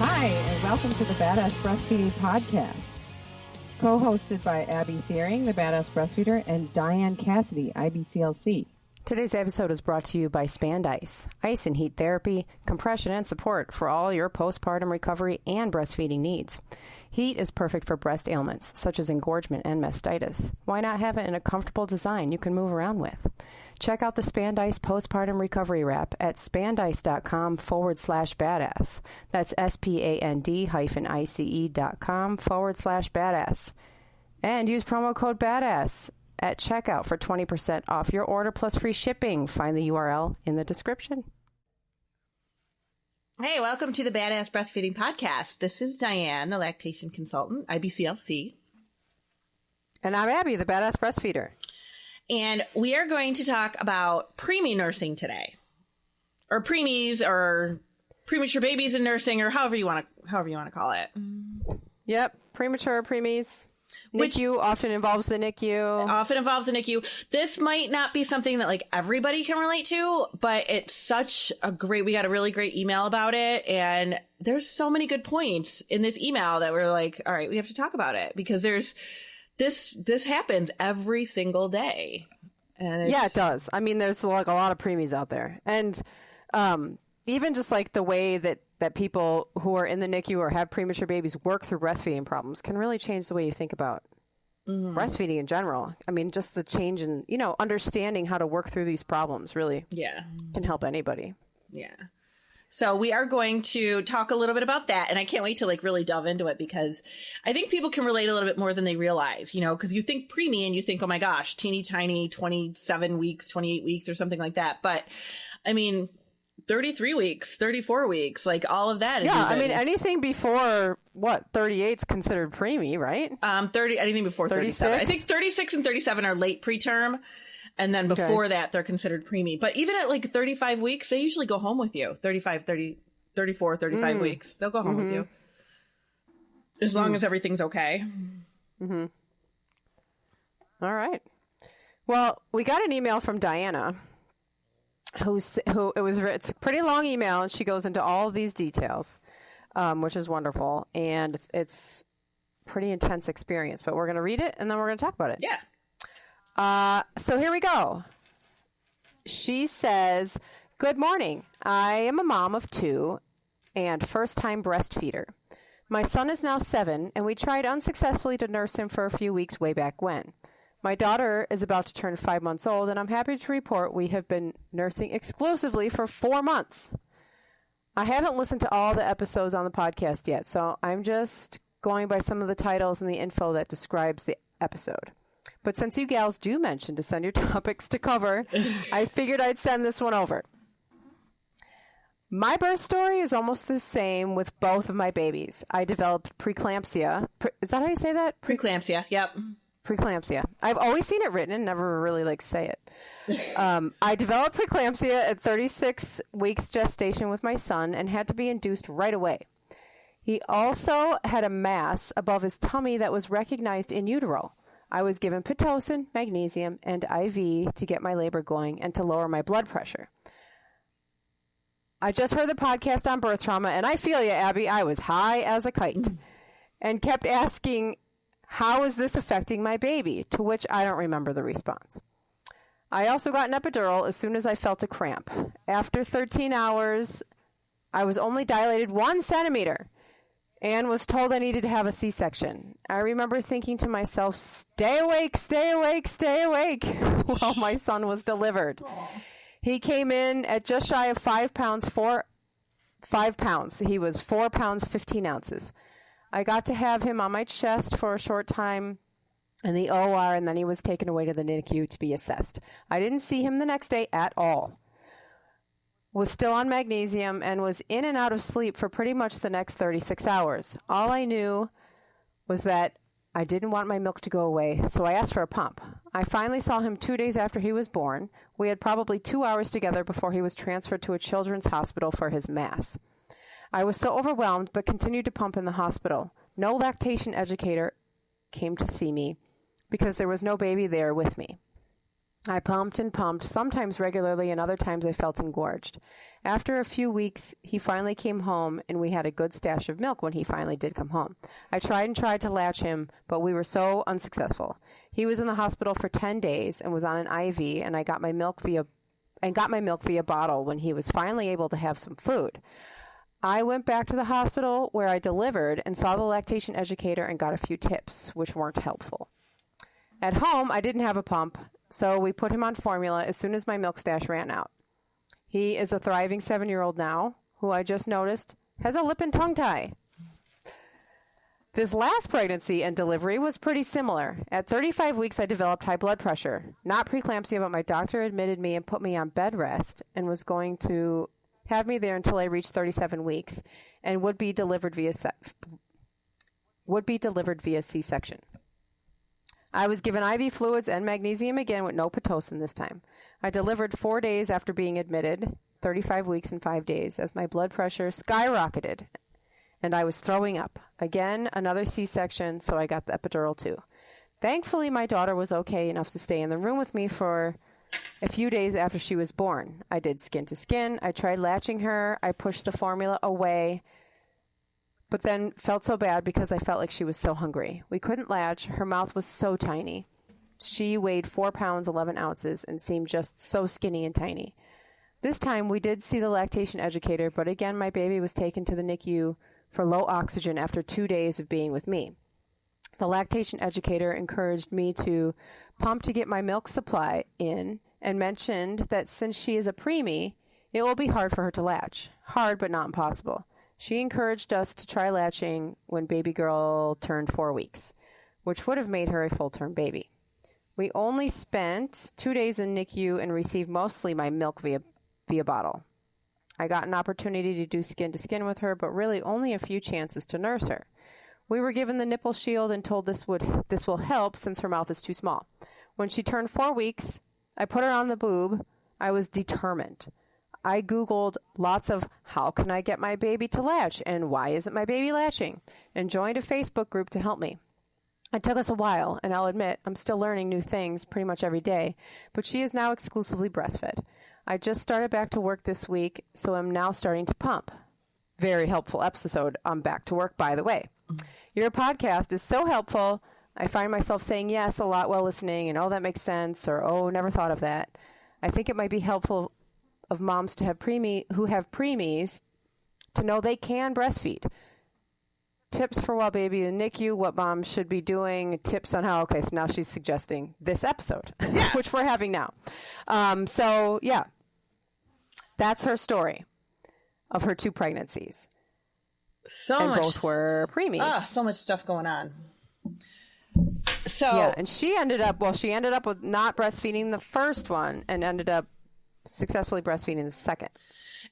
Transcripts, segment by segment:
Hi, and welcome to the Badass Breastfeeding Podcast, co-hosted by Abby Fearing, the Badass Breastfeeder, and Dianne Cassidy, IBCLC. Today's episode is brought to you by Spandice, ice and heat therapy, compression, and support for all your postpartum recovery and breastfeeding needs. Heat is perfect for breast ailments, such as engorgement and mastitis. Why not have it in a comfortable design you can move around with? Check out the Spandice Postpartum Recovery Wrap at spandice.com/badass. That's SPAND-ICE.com/badass. And use promo code BADASS at checkout for 20% off your order plus free shipping. Find the URL in the description. Hey, welcome to the Badass Breastfeeding Podcast. This is Dianne, the lactation consultant, IBCLC. And I'm Abby, the Badass Breastfeeder. And we are going to talk about preemie nursing today. Or preemies, or premature babies in nursing, or however you want to call it. Yep, premature preemies. NICU often involves the NICU. This might not be something that like everybody can relate to, but it's such a we got a really great email about it. And there's so many good points in this email that we're like, all right, we have to talk about it because this happens every single day. And yeah, it does. I mean, there's like a lot of preemies out there. And even just like the way that people who are in the NICU or have premature babies work through breastfeeding problems can really change the way you think about breastfeeding in general. I mean, just the change in, understanding how to work through these problems really can help anybody. Yeah. So we are going to talk a little bit about that. And I can't wait to like really delve into it because I think people can relate a little bit more than they realize, because you think preemie and you think, oh my gosh, teeny tiny 27 weeks, 28 weeks or something like that. But I mean, 33 weeks, 34 weeks, like all of that. Yeah. I mean, anything before 38 is considered preemie, right? Anything before 37. I think 36 and 37 are late preterm. And then before that, they're considered preemie. But even at like 35 weeks, they usually go home with you. 34, 35 weeks. They'll go home with you. As long as everything's okay. Mm-hmm. All right. Well, we got an email from Diana, it's a pretty long email, and she goes into all of these details, which is wonderful. And it's pretty intense experience. But we're going to read it, and then we're going to talk about it. Yeah. So here we go. She says, "Good morning. I am a mom of 2 and first-time breastfeeder. My son is now 7, and we tried unsuccessfully to nurse him for a few weeks way back when. My daughter is about to turn 5 months old, and I'm happy to report we have been nursing exclusively for 4 months. I haven't listened to all the episodes on the podcast yet, so I'm just going by some of the titles and the info that describes the episode. But since you gals do mention to send your topics to cover, I figured I'd send this one over. My birth story is almost the same with both of my babies. I developed preeclampsia. Is that how you say that? Preeclampsia, yep. Preeclampsia. I've always seen it written and never really say it. I developed preeclampsia at 36 weeks gestation with my son and had to be induced right away. He also had a mass above his tummy that was recognized in utero. I was given Pitocin, magnesium, and IV to get my labor going and to lower my blood pressure. I just heard the podcast on birth trauma, and I feel you, Abby. I was high as a kite and kept asking, how is this affecting my baby? To which I don't remember the response. I also got an epidural as soon as I felt a cramp. After 13 hours, I was only dilated 1 centimeter. And was told I needed to have a C-section. I remember thinking to myself, stay awake, stay awake, stay awake, while my son was delivered. He came in at just shy of 5 pounds. He was 4 pounds, 15 ounces. I got to have him on my chest for a short time in the OR, and then he was taken away to the NICU to be assessed. I didn't see him the next day at all. Was still on magnesium and was in and out of sleep for pretty much the next 36 hours. All I knew was that I didn't want my milk to go away, so I asked for a pump. I finally saw him 2 days after he was born. We had probably 2 hours together before he was transferred to a children's hospital for his mass. I was so overwhelmed, but continued to pump in the hospital. No lactation educator came to see me because there was no baby there with me. I pumped and pumped, sometimes regularly and other times I felt engorged. After a few weeks, he finally came home and we had a good stash of milk when he finally did come home. I tried to latch him, but we were so unsuccessful. He was in the hospital for 10 days and was on an IV, and I got my milk via bottle when he was finally able to have some food. I went back to the hospital where I delivered and saw the lactation educator and got a few tips, which weren't helpful. At home, I didn't have a pump, so we put him on formula as soon as my milk stash ran out. He is a thriving 7-year-old now, who I just noticed has a lip and tongue tie. This last pregnancy and delivery was pretty similar. At 35 weeks, I developed high blood pressure. Not preeclampsia, but my doctor admitted me and put me on bed rest and was going to have me there until I reached 37 weeks and would be delivered via C-section. I was given IV fluids and magnesium again with no Pitocin this time. I delivered 4 days after being admitted, 35 weeks and 5 days, as my blood pressure skyrocketed and I was throwing up. Again, another C-section, so I got the epidural too. Thankfully, my daughter was okay enough to stay in the room with me for a few days after she was born. I did skin to skin. I tried latching her. I pushed the formula away, but then felt so bad because I felt like she was so hungry. We couldn't latch. Her mouth was so tiny. She weighed 4 pounds, 11 ounces, and seemed just so skinny and tiny. This time, we did see the lactation educator, but again, my baby was taken to the NICU for low oxygen after 2 days of being with me. The lactation educator encouraged me to pump to get my milk supply in and mentioned that since she is a preemie, it will be hard for her to latch. Hard, but not impossible. She encouraged us to try latching when baby girl turned 4 weeks, which would have made her a full-term baby. We only spent 2 days in NICU and received mostly my milk via bottle. I got an opportunity to do skin to skin with her, but really only a few chances to nurse her. We were given the nipple shield and told this will help since her mouth is too small. When she turned 4 weeks, I put her on the boob. I was determined. I Googled lots of how can I get my baby to latch and why isn't my baby latching, and joined a Facebook group to help me. It took us a while, and I'll admit I'm still learning new things pretty much every day, but she is now exclusively breastfed. I just started back to work this week, so I'm now starting to pump. Very helpful episode on Back to Work, by the way. Your podcast is so helpful. I find myself saying yes a lot while listening, and oh, that makes sense, or oh, never thought of that. I think it might be helpful of moms to have who have preemies to know they can breastfeed. Tips for while baby in the NICU, what moms should be doing, tips on how, okay, so now she's suggesting this episode, which we're having now. So, yeah, that's her story of her 2 pregnancies. Both were preemies. So much stuff going on. So yeah, and she ended up with not breastfeeding the first one and ended up successfully breastfeeding the second.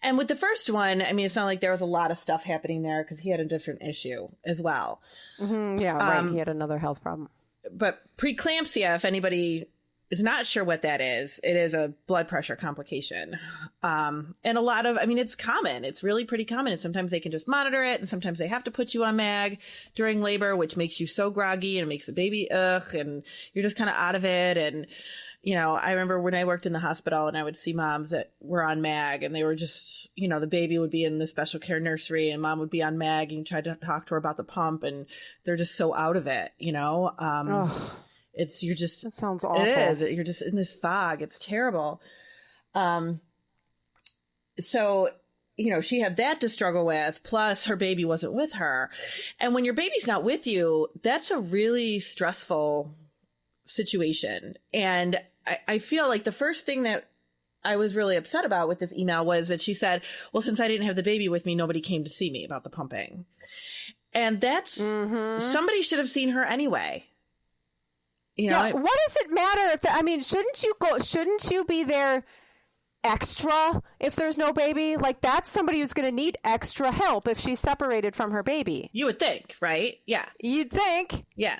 And with the first one, I mean, it's not like there was a lot of stuff happening there because he had a different issue as well. Mm-hmm, yeah, right. He had another health problem. But preeclampsia, if anybody is not sure what that is, it is a blood pressure complication. And a lot of, I mean, it's common. It's really pretty common. And sometimes they can just monitor it. And sometimes they have to put you on MAG during labor, which makes you so groggy and it makes the baby, and you're just kind of out of it. And, you know, I remember when I worked in the hospital and I would see moms that were on MAG and they were just, you know, the baby would be in the special care nursery and mom would be on MAG and you tried to talk to her about the pump and they're just so out of it, you know? You're just, that sounds awful. It is. You're just in this fog. It's terrible. So, you know, she had that to struggle with, plus her baby wasn't with her. And when your baby's not with you, that's a really stressful situation. And I feel like the first thing that I was really upset about with this email was that she said, well, since I didn't have the baby with me, nobody came to see me about the pumping. And that's, somebody should have seen her anyway. You know, what does it matter if shouldn't you be there extra if there's no baby? Like, that's somebody who's going to need extra help if she's separated from her baby. You would think, right? Yeah. You'd think. Yeah.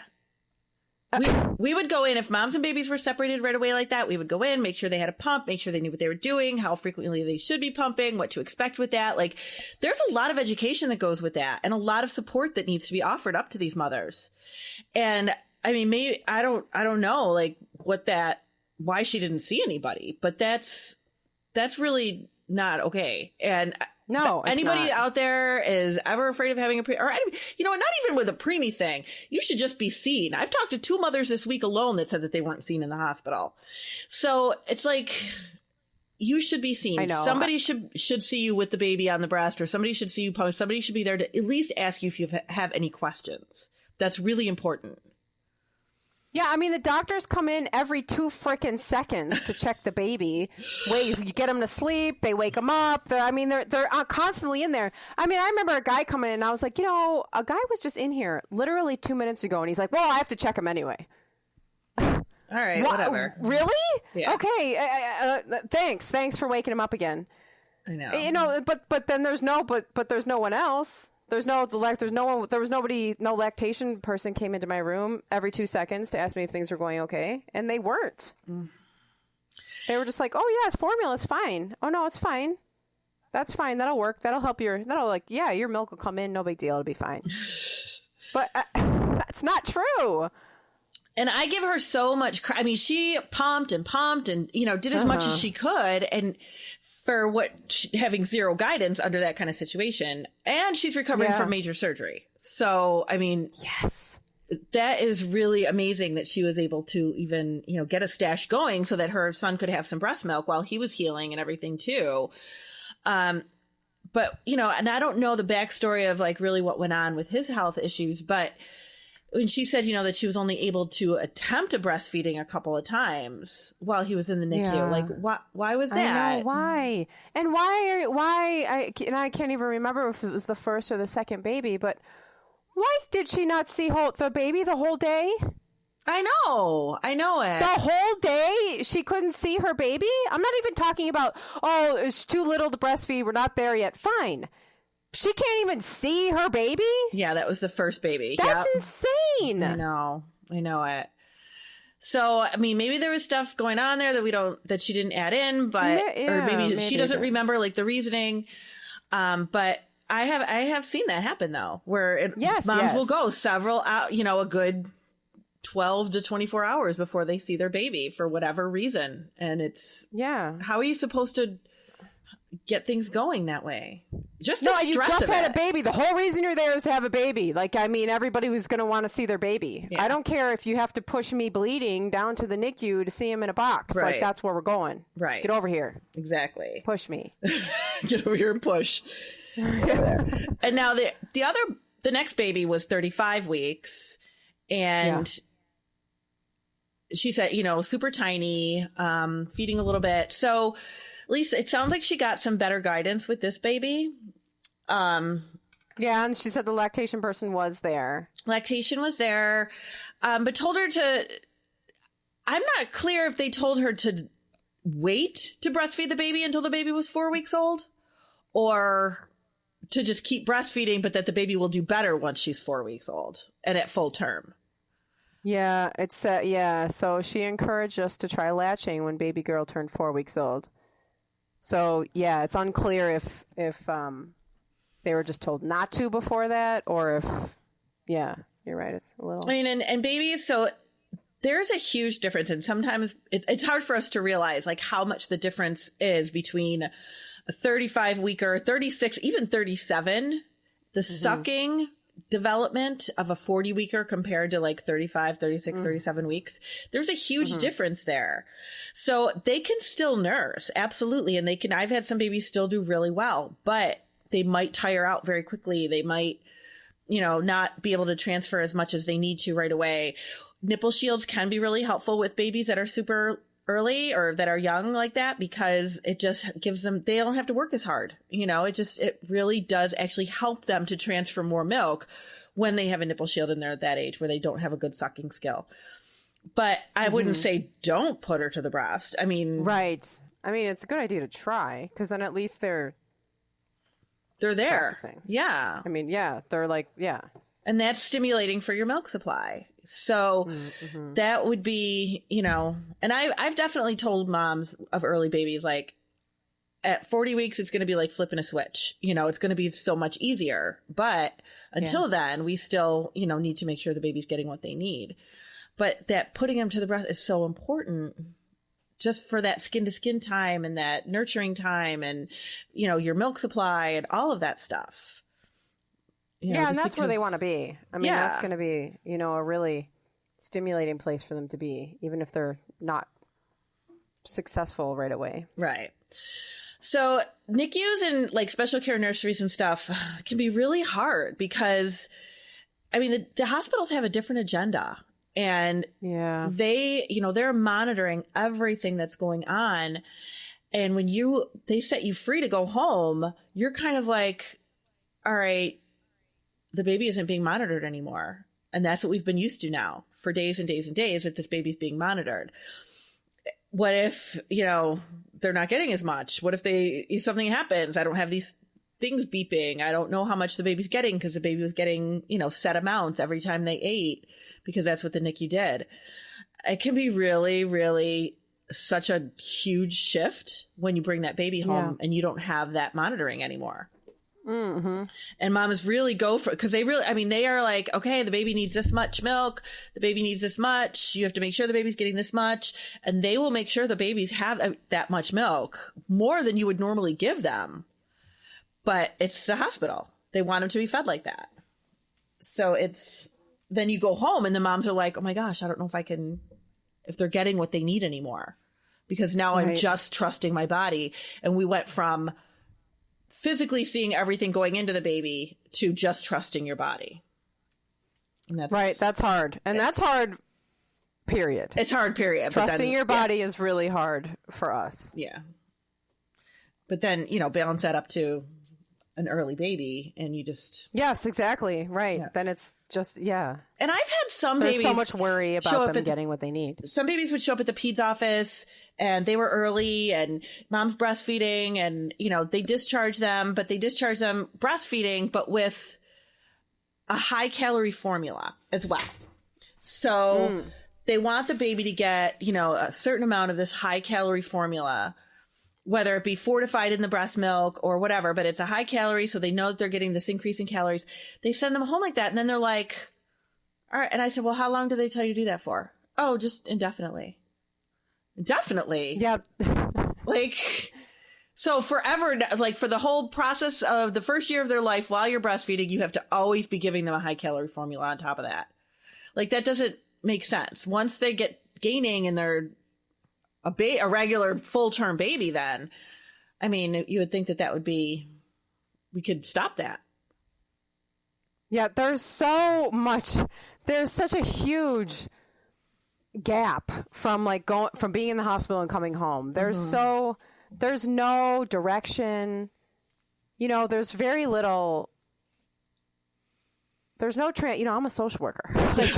We would go in if moms and babies were separated right away like that. We would go in, make sure they had a pump, make sure they knew what they were doing, how frequently they should be pumping, what to expect with that. Like, there's a lot of education that goes with that and a lot of support that needs to be offered up to these mothers. And I mean, maybe I don't know, like, what that why she didn't see anybody, but that's really not okay. And no, anybody out there is ever afraid of having or you know, not even with a preemie thing, you should just be seen. I've talked to 2 mothers this week alone that said that they weren't seen in the hospital. So it's like, you should be seen. I know. Somebody should see you with the baby on the breast, or somebody should see you post. Somebody should be there to at least ask you if you have any questions. That's really important. Yeah, I mean, the doctors come in every 2 frickin' seconds to check the baby. Wait, you get them to sleep, they wake them up. They're constantly in there. I mean, I remember a guy coming in, and I was like, you know, a guy was just in here literally 2 minutes ago, and he's like, well, I have to check him anyway. All right, whatever. Really? Yeah. Okay. Thanks for waking him up again. I know. You know, but then there's no one else. There was no lactation person came into my room every 2 seconds to ask me if things were going okay, and they weren't. They were just like, "Oh yeah, it's formula, it's fine. Oh no, it's fine. That's fine. That'll work. That'll help your milk will come in. No big deal. It'll be fine." But that's not true. And I give her so much. I mean, she pumped and you know, did as much as she could, and for having zero guidance under that kind of situation. And she's recovering from major surgery. So, I mean, yes, that is really amazing that she was able to even, you know, get a stash going so that her son could have some breast milk while he was healing and everything too. But, you know, and I don't know the backstory of like really what went on with his health issues, but when she said, you know, that she was only able to attempt a breastfeeding a couple of times while he was in the NICU, like why was that? I know, why? And why? I can't even remember if it was the first or the second baby, but why did she not see the baby the whole day? I know it. The whole day she couldn't see her baby? I'm not even talking about, oh, it's too little to breastfeed, we're not there yet. Fine. She can't even see her baby? Yeah, that was the first baby. That's insane. I know it. So, I mean, maybe there was stuff going on there that she didn't add in, but or maybe she doesn't remember like the reasoning. But I have seen that happen though, where moms will go several out, you know, a good 12 to 24 hours before they see their baby for whatever reason. And it's how are you supposed to get things going that way? You just had a baby. The whole reason you're there is to have a baby. Like, I mean, everybody was going to want to see their baby. Yeah. I don't care if you have to push me bleeding down to the NICU to see him in a box. Right. Like, that's where we're going. Right. Get over here. Exactly. Push me. Get over here and push. Over there. And now the next baby was 35 weeks, and she said, you know, super tiny, feeding a little bit. So at least it sounds like she got some better guidance with this baby. And she said the lactation person was there. Lactation was there, but told her I'm not clear if they told her to wait to breastfeed the baby until the baby was 4 weeks old, or to just keep breastfeeding, but that the baby will do better once she's 4 weeks old and at full term. Yeah, it's so she encouraged us to try latching when baby girl turned 4 weeks old. So, yeah, it's unclear if they were just told not to before that, or if, you're right. It's a little. I mean, and babies, so there's a huge difference. And sometimes it's hard for us to realize like how much the difference is between a 35-weeker, 36, even 37, the sucking development of a 40-weeker compared to like 35, 36, 37 weeks. There's a huge difference there. So they can still nurse. Absolutely. And I've had some babies still do really well, but they might tire out very quickly. They might, you know, not be able to transfer as much as they need to right away. Nipple shields can be really helpful with babies that are super early or that are young like that, because it just gives them, they don't have to work as hard. You know, it really does actually help them to transfer more milk when they have a nipple shield and they're at that age where they don't have a good sucking skill. But I wouldn't say don't put her to the breast. I mean, right. I mean, it's a good idea to try, because then at least they're there. Practicing. Yeah. I mean, they're like, and that's stimulating for your milk supply. So that would be, you know, and I've definitely told moms of early babies, like at 40 weeks, it's going to be like flipping a switch. You know, it's going to be so much easier. But until then, we still, you know, need to make sure the baby's getting what they need. But that putting them to the breast is so important. just for that skin to skin time and that nurturing time and, you know, your milk supply and all of that stuff. You know, and that's where they want to be. I mean, that's going to be, you know, a really stimulating place for them to be, even if they're not successful right away. Right. So NICUs and like special care nurseries and stuff can be really hard because, I mean, the hospitals have a different agenda. And they, you know, they're monitoring everything that's going on. And when they set you free to go home, you're kind of like, all right, the baby isn't being monitored anymore. And that's what we've been used to now for days and days and days, that this baby's being monitored. What if, you know, they're not getting as much? What if something happens? I don't have these things beeping. I don't know how much the baby's getting because the baby was getting, you know, set amounts every time they ate because that's what the NICU did. It can be really, really such a huge shift when you bring that baby home and you don't have that monitoring anymore. Mm-hmm. And moms really go for it because they are like, okay, the baby needs this much milk. The baby needs this much. You have to make sure the baby's getting this much. And they will make sure the babies have that much milk, more than you would normally give them. But it's the hospital. They want them to be fed like that. So then you go home and the moms are like, oh my gosh, I don't know if they're getting what they need anymore. Because now I'm just trusting my body. And we went from physically seeing everything going into the baby to just trusting your body. And that's hard. And that's hard, period. It's hard, period. Trusting your body is really hard for us. Yeah. But then, you know, balance that up to an early baby and you just... Yes, exactly. Right. Yeah. Then it's just, And I've had some babies... There's so much worry about them getting what they need. Some babies would show up at the peds office and they were early and mom's breastfeeding and, you know, they discharge them, but they discharge them breastfeeding, but with a high calorie formula as well. So they want the baby to get, you know, a certain amount of this high calorie formula, whether it be fortified in the breast milk or whatever, but it's a high calorie. So they know that they're getting this increase in calories. They send them home like that. And then they're like, all right. And I said, well, how long do they tell you to do that for? Oh, just indefinitely. Definitely. Yeah. Like, so forever, like for the whole process of the first year of their life while you're breastfeeding, you have to always be giving them a high calorie formula on top of that. Like that doesn't make sense. Once they get gaining and they're a regular full-term baby, then, I mean, you would think that would be, we could stop that. Yeah, there's such a huge gap from like from being in the hospital and coming home. There's no direction, you know, there's very little, there's no I'm a social worker. Like,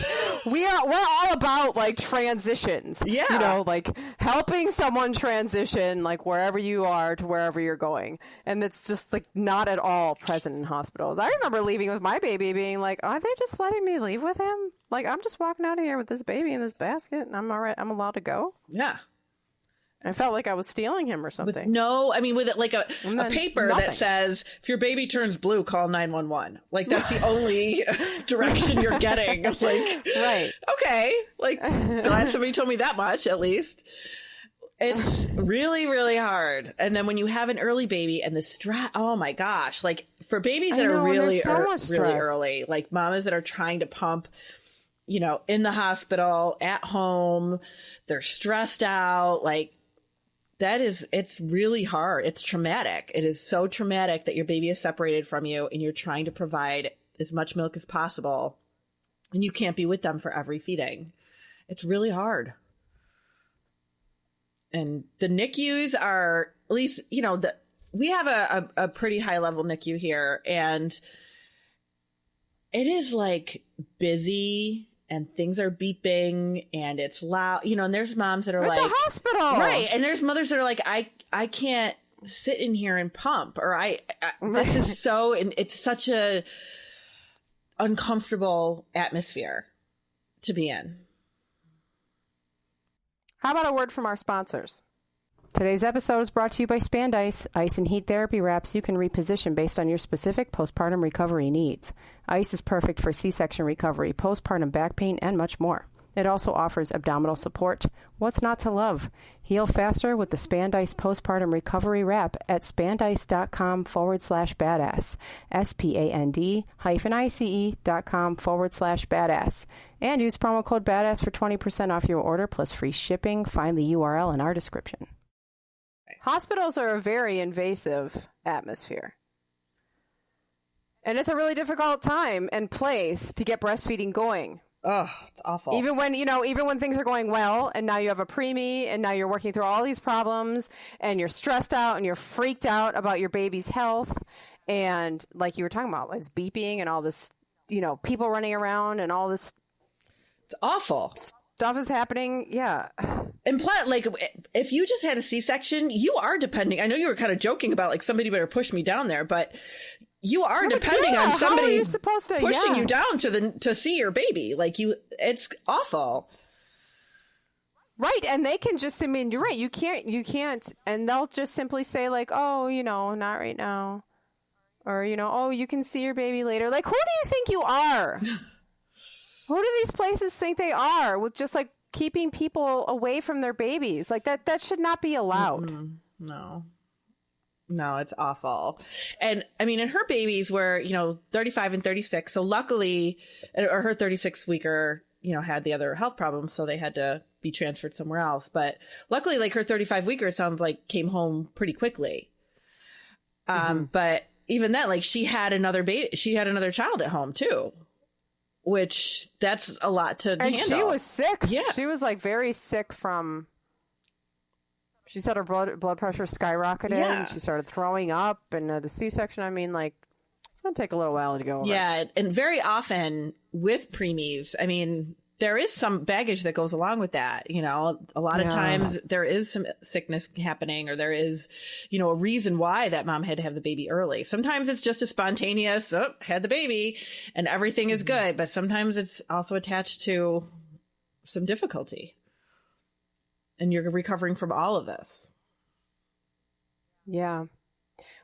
we're all about like transitions. Yeah. You know, like helping someone transition like wherever you are to wherever you're going. And it's just like not at all present in hospitals. I remember leaving with my baby being like, are they just letting me leave with him? Like, I'm just walking out of here with this baby in this basket and I'm all right. I'm allowed to go. Yeah. I felt like I was stealing him or something. With it like a paper that says, if your baby turns blue, call 911. Like, that's the only direction you're getting. Like, right. Okay. Like, glad somebody told me that much, at least. It's really, really hard. And then when you have an early baby and the stress, oh my gosh. Like, for babies that are really early, like mamas that are trying to pump, you know, in the hospital, at home, they're stressed out, like, it's really hard. It's traumatic. It is so traumatic that your baby is separated from you and you're trying to provide as much milk as possible and you can't be with them for every feeding. It's really hard. And the NICUs are, at least, you know, we have a pretty high level NICU here and it is like busy. And things are beeping and it's loud, you know, and there's moms that are it's like, a hospital. Right. And there's mothers that are like, I can't sit in here and pump, or this is so, and it's such a uncomfortable atmosphere to be in. How about a word from our sponsors? Today's episode is brought to you by Spandice, ice and heat therapy wraps you can reposition based on your specific postpartum recovery needs. Ice is perfect for C-section recovery, postpartum back pain, and much more. It also offers abdominal support. What's not to love? Heal faster with the Spandice Postpartum Recovery Wrap at spandice.com/badass. SPAND-ICE.com/badass. And use promo code BADASS for 20% off your order plus free shipping. Find the URL in our description. Hospitals are a very invasive atmosphere. And it's a really difficult time and place to get breastfeeding going. Oh, it's awful. Even when things are going well and now you have a preemie and now you're working through all these problems and you're stressed out and you're freaked out about your baby's health. And like you were talking about, it's beeping and all this, people running around and all this. It's awful. Stuff is happening. Yeah. And plus, if you just had a C-section, you are depending. I know you were kind of joking about somebody better push me down there, but you are depending on somebody pushing you down to see your baby. It's awful. Right. And they can just, you're right. You can't. And they'll just simply say oh, not right now. Or, oh, you can see your baby later. Who do you think you are? Who do these places think they are with just keeping people away from their babies? That should not be allowed. Mm-hmm. No, it's awful. And and her babies were, 35 and 36. So luckily, or her 36 weeker, had the other health problems. So they had to be transferred somewhere else. But luckily, her 35 weeker, it sounds came home pretty quickly. But even then, she had another child at home too, which that's a lot to handle. And she was sick. Yeah. She was very sick from... She said her blood pressure skyrocketed. Yeah. And she started throwing up, and at a C-section, it's going to take a little while to go over. Yeah, and very often with preemies, there is some baggage that goes along with that. A lot of times there is some sickness happening, or there is, a reason why that mom had to have the baby early. Sometimes it's just a spontaneous, had the baby, and everything is good. But sometimes it's also attached to some difficulty. And you're recovering from all of this. Yeah.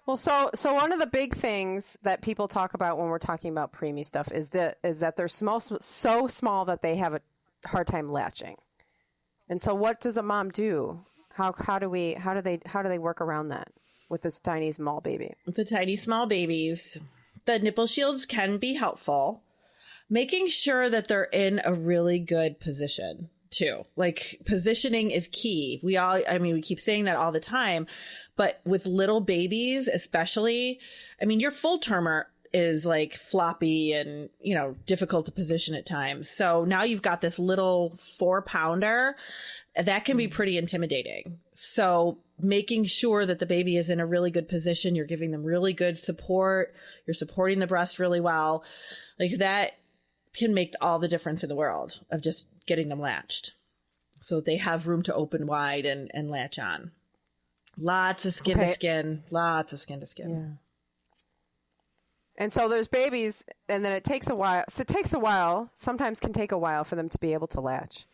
Well, so one of the big things that people talk about when we're talking about preemie stuff is that they're so small that they have a hard time latching. And so what does a mom do? How do they work around that with this tiny small baby? With the tiny small babies, the nipple shields can be helpful. Making sure that they're in a really good position too. Positioning is key. We keep saying that all the time, but with little babies, especially, your full termer is floppy and, difficult to position at times. So now you've got this little 4-pounder that can be pretty intimidating. So making sure that the baby is in a really good position, you're giving them really good support, you're supporting the breast really well, that can make all the difference in the world of just getting them latched so they have room to open wide and latch on. Lots of skin to skin. Yeah. And so there's babies, and then it takes a while. So it takes a while, sometimes can take a while for them to be able to latch.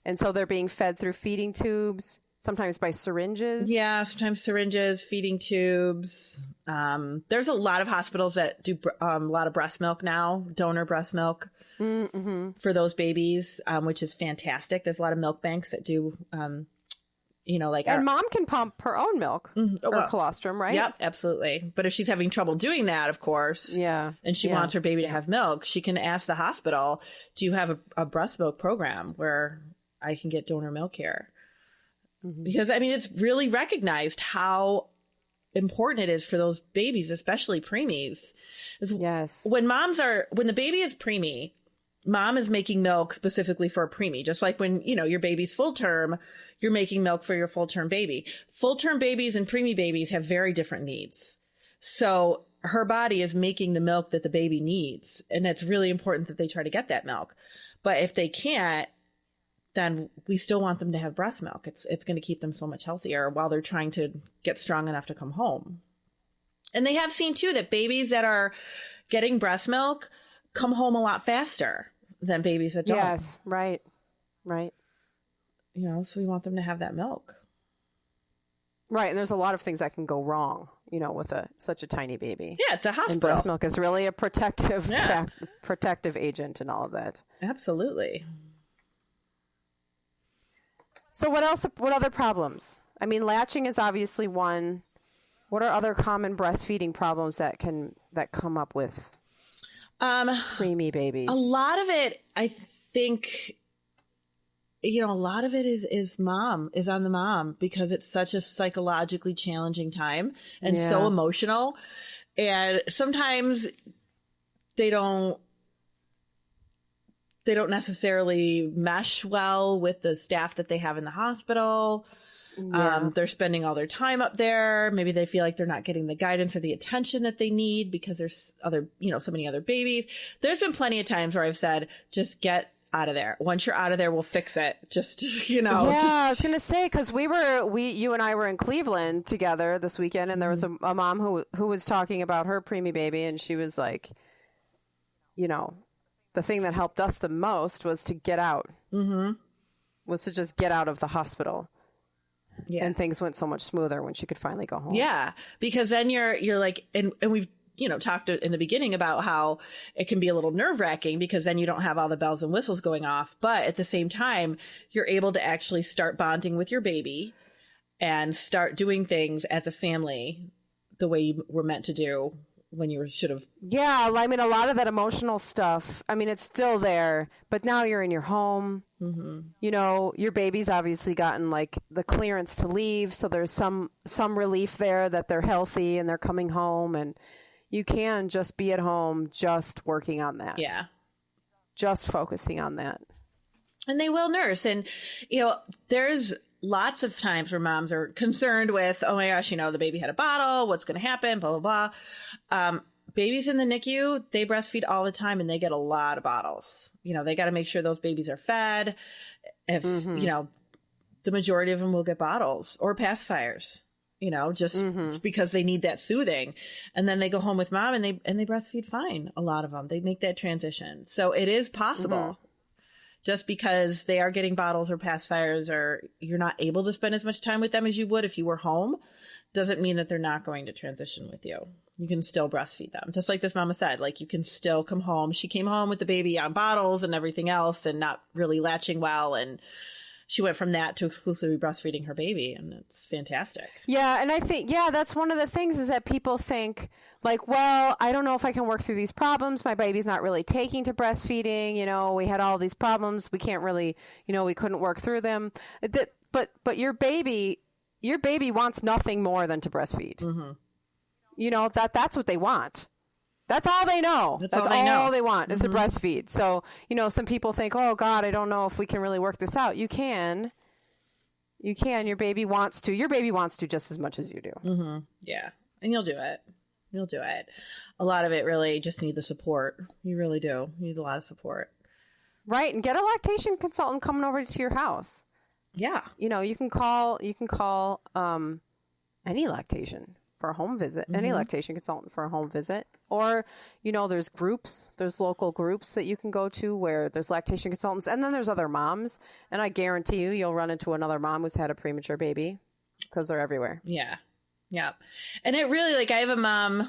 And so they're being fed through feeding tubes, sometimes by syringes. Yeah, sometimes syringes, feeding tubes. There's a lot of hospitals that do a lot of breast milk now, donor breast milk. Mm-hmm. For those babies, which is fantastic. There's a lot of milk banks that do, and mom can pump her own milk or colostrum, right? Yep, absolutely. But if she's having trouble doing that, of course, and she wants her baby to have milk, she can ask the hospital, do you have a breast milk program where I can get donor milk here? Mm-hmm. Because it's really recognized how important it is for those babies, especially preemies. Yes. When the baby is preemie, mom is making milk specifically for a preemie, just like when, your baby's full term, you're making milk for your full term baby. Full term babies and preemie babies have very different needs. So her body is making the milk that the baby needs. And it's really important that they try to get that milk. But if they can't, then we still want them to have breast milk. It's going to keep them so much healthier while they're trying to get strong enough to come home. And they have seen too that babies that are getting breast milk come home a lot faster than babies that don't. Yes, right. So we want them to have that milk. Right, and there's a lot of things that can go wrong, with such a tiny baby. Yeah, it's a hospital. And breast milk is really a protective agent and all of that. Absolutely. So what else? What other problems? I mean, latching is obviously one. What are other common breastfeeding problems that come up with preemie babies? A lot of it, I think, a lot of it is on the mom, because it's such a psychologically challenging time and so emotional. And sometimes they don't necessarily mesh well with the staff that they have in the hospital. Yeah. They're spending all their time up there. Maybe they feel like they're not getting the guidance or the attention that they need because there's so many other babies. There's been plenty of times where I've said, just get out of there. Once you're out of there, we'll fix it. I was going to say, because you and I were in Cleveland together this weekend, and there was a mom who was talking about her preemie baby, and she was like, the thing that helped us the most was to get out, was to just get out of the hospital. Yeah. And things went so much smoother when she could finally go home. Yeah. Because then you're like, and we've, talked in the beginning about how it can be a little nerve wracking, because then you don't have all the bells and whistles going off. But at the same time, you're able to actually start bonding with your baby and start doing things as a family the way you were meant to do when you should have. Yeah. I mean, a lot of that emotional stuff, I mean, it's still there, but now you're in your home. Mm-hmm. Your baby's obviously gotten like the clearance to leave. So there's some relief there that they're healthy and they're coming home, and you can just be at home, just working on that. Yeah. Just focusing on that. And they will nurse. And, there's lots of times where moms are concerned with, oh my gosh, the baby had a bottle. What's going to happen? Blah, blah, blah. Babies in the NICU, they breastfeed all the time, and they get a lot of bottles. They got to make sure those babies are fed. If, the majority of them will get bottles or pacifiers. Because they need that soothing. And then they go home with mom and they breastfeed fine. A lot of them, they make that transition. So it is possible. Just because they are getting bottles or pacifiers, or you're not able to spend as much time with them as you would if you were home, doesn't mean that they're not going to transition with you. You can still breastfeed them. Just like this mama said, like, you can still come home. She came home with the baby on bottles and everything else and not really latching well. And she went from that to exclusively breastfeeding her baby, and it's fantastic. Yeah, and I think, that's one of the things is that people think, like, well, I don't know if I can work through these problems. My baby's not really taking to breastfeeding. We had all these problems. We can't really, we couldn't work through them. But your baby wants nothing more than to breastfeed. Mm-hmm. That's what they want. That's all they know. That's all they want is to breastfeed. So, some people think, oh God, I don't know if we can really work this out. You can. Your baby wants to. Your baby wants to just as much as you do. Mm-hmm. Yeah. And you'll do it. A lot of it really just need the support. You really do. You need a lot of support. Right. And get a lactation consultant coming over to your house. Yeah. You can call any lactation for a home visit, any lactation consultant for a home visit. Or, there's local groups that you can go to where there's lactation consultants, and then there's other moms. And I guarantee you'll run into another mom who's had a premature baby, because they're everywhere. Yeah. Yeah. And it really, I have a mom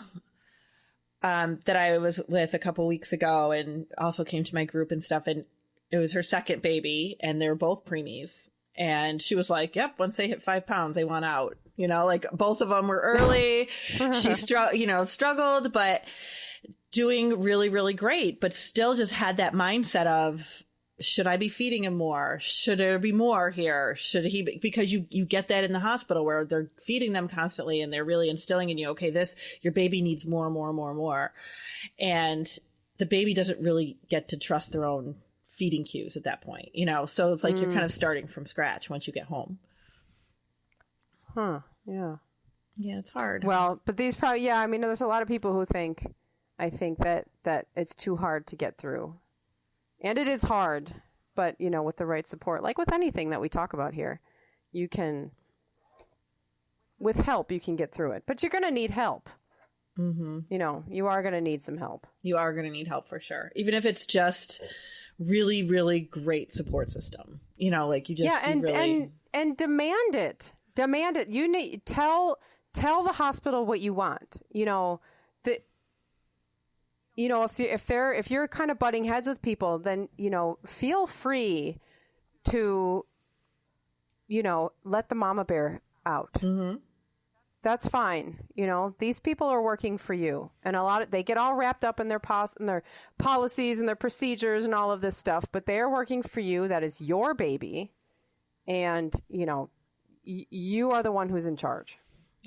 that I was with a couple weeks ago, and also came to my group and stuff. And it was her second baby, and they were both preemies. And she was like, yep, once they hit 5 pounds, they want out. Both of them were early. She struggled, but doing really, really great, but still just had that mindset of, should I be feeding him more? Should there be more here? Should he be? Because you get that in the hospital where they're feeding them constantly, and they're really instilling in you, okay, your baby needs more. And the baby doesn't really get to trust their own feeding cues at that point, so it's like you're kind of starting from scratch once you get home. Huh. Yeah. Yeah, it's hard. Well, but these probably, there's a lot of people who think that it's too hard to get through. And it is hard, but, with the right support, like with anything that we talk about here, with help, you can get through it. But you're going to need help. Mm-hmm. You are going to need some help. You are going to need help for sure. Even if it's just really, really great support system. And demand it. Demand it. You need tell the hospital what you want. If you're kind of butting heads with people, then feel free to let the mama bear out. Mm-hmm. That's fine. These people are working for you, and they get all wrapped up in their policies and their procedures and all of this stuff, but they are working for you. That is your baby. And, you are the one who's in charge.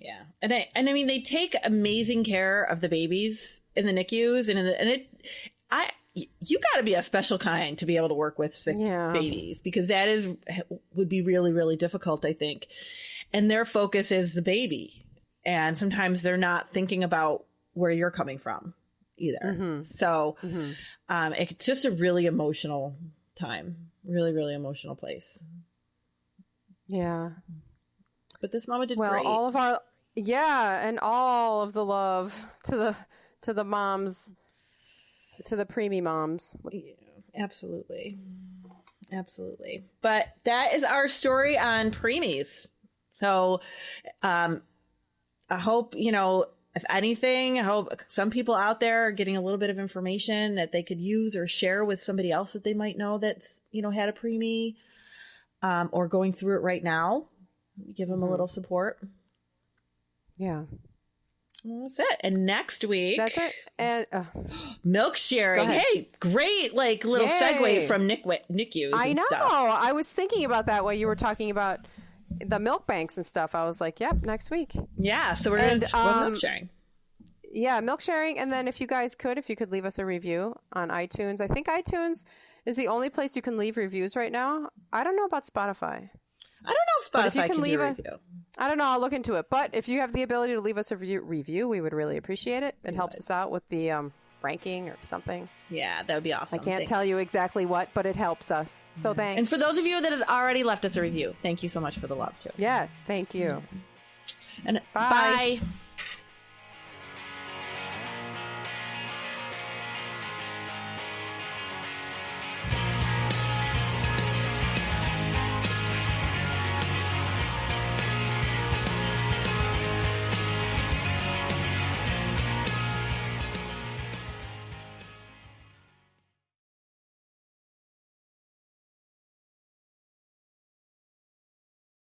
Yeah. And I mean, they take amazing care of the babies in the NICUs you got to be a special kind to be able to work with sick babies, because that would be really, really difficult, I think. And their focus is the baby. And sometimes they're not thinking about where you're coming from either. Mm-hmm. So it's just a really emotional time, really, really emotional place. Yeah. But this mama did great. All of our, and all of the love to the moms, to the preemie moms. Yeah, absolutely. Absolutely. But that is our story on preemies. So, I hope, if anything, I hope some people out there are getting a little bit of information that they could use or share with somebody else that they might know that's, had a preemie, or going through it right now. Give them a little support. Yeah. Well, that's it. And next week. That's it. And milk sharing. Hey, great, little segue from NICUs I know. Stuff. I was thinking about that while you were talking about the milk banks and stuff. I was like, yep, next week. Yeah, so we're going to milk sharing. Yeah, milk sharing. And then if you could leave us a review on iTunes. I think iTunes is the only place you can leave reviews right now. I don't know about Spotify. I don't know if Spotify can leave a review. I don't know. I'll look into it. But if you have the ability to leave us a review, we would really appreciate it. It helps us out with the ranking or something. Yeah, that would be awesome. I can't tell you exactly what, but it helps us. So thanks. And for those of you that have already left us a review, thank you so much for the love, too. Yes, thank you. And bye.